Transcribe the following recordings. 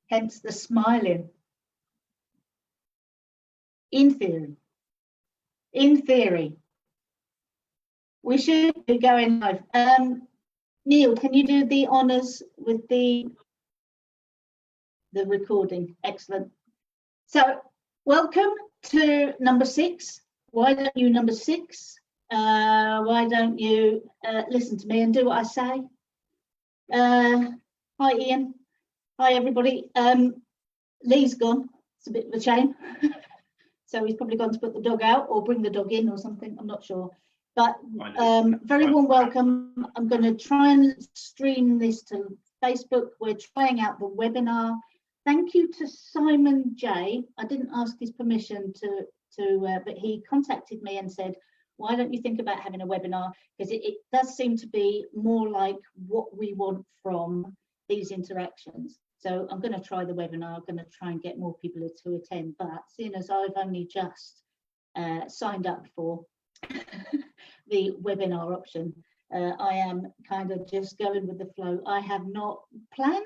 hence the smiling. In theory, we should be going live. Neil, can you do the honours with the recording? Excellent. So, welcome to number 6. Why don't you number 6? Why don't you listen to me and do what I say? Hi, Ian. Hi, everybody. Lee's gone. It's a bit of a shame. So he's probably gone to put the dog out or bring the dog in or something. I'm not sure. But very warm welcome. I'm going to try and stream this to Facebook. We're trying out the webinar. Thank you to Simon J. I didn't ask his permission but he contacted me and said, why don't you think about having a webinar? Because it does seem to be more like what we want from these interactions. So I'm going to try the webinar. I'm going to try and get more people to attend. But seeing as I've only just signed up for the webinar option, I am kind of just going with the flow. I have not planned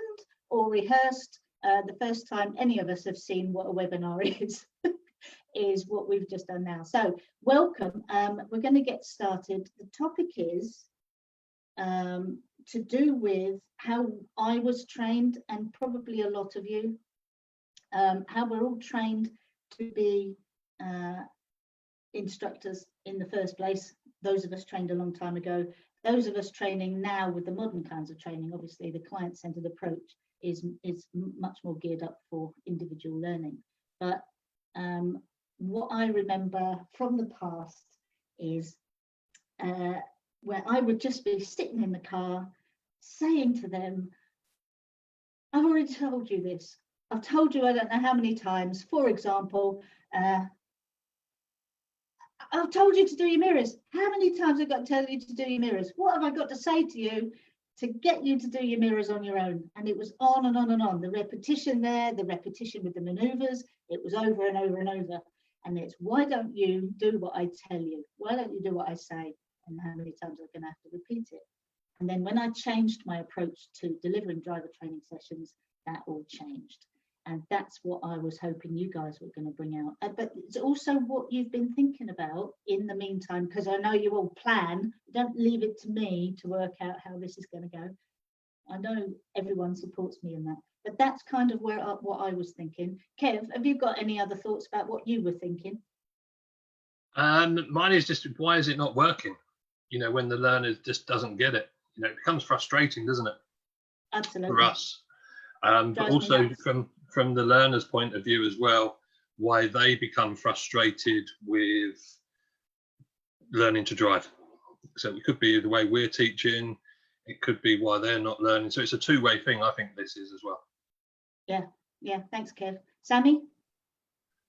or rehearsed. The first time any of us have seen what a webinar is what we've just done now. So welcome. We're going to get started. The topic is to do with how I was trained, and probably a lot of you, how we're all trained to be instructors in the first place. Those of us trained a long time ago. Those of us training now with the modern kinds of training, obviously the client-centered approach is much more geared up for individual learning. But what I remember from the past is where I would just be sitting in the car saying to them, I've already told you this. I've told you I don't know how many times. For example, I've told you to do your mirrors. How many times have I got to tell you to do your mirrors? What have I got to say to you to get you to do your mirrors on your own? And it was on and on and on. The repetition there, the repetition with the maneuvers, it was over and over and over. And it's, why don't you do what I tell you? Why don't you do what I say? And how many times I'm going to have to repeat it? And then when I changed my approach to delivering driver training sessions, that all changed. And that's what I was hoping you guys were going to bring out. But it's also what you've been thinking about in the meantime, because I know you all plan. Don't leave it to me to work out how this is going to go. I know everyone supports me in that. But that's kind of what I was thinking. Kev, have you got any other thoughts about what you were thinking? Mine is just, why is it not working? You know, when the learner just doesn't get it. You know, it becomes frustrating, doesn't it? Absolutely. For us. But also from the learner's point of view as well, why they become frustrated with learning to drive. So it could be the way we're teaching, it could be why they're not learning. So it's a two-way thing, I think this is as well. Yeah, thanks, Kev. Sammy?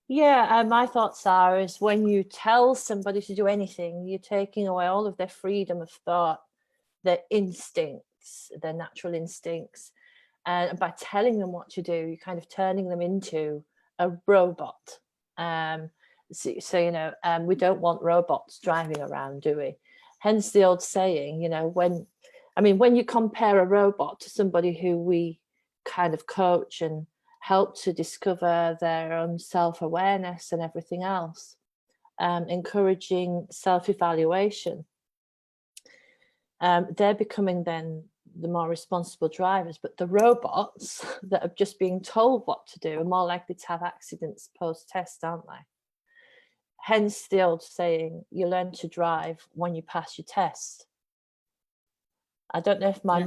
Yeah, my thoughts are is when you tell somebody to do anything, you're taking away all of their freedom of thought, their instincts, their natural instincts. And by telling them what to do, you're kind of turning them into a robot. So you know, we don't want robots driving around, do we? Hence the old saying, you know, when you compare a robot to somebody who we kind of coach and help to discover their own self-awareness and everything else, encouraging self-evaluation, they're becoming then the more responsible drivers. But the robots that are just being told what to do are more likely to have accidents post-test, aren't they? Hence the old saying, you learn to drive when you pass your test. I don't know if my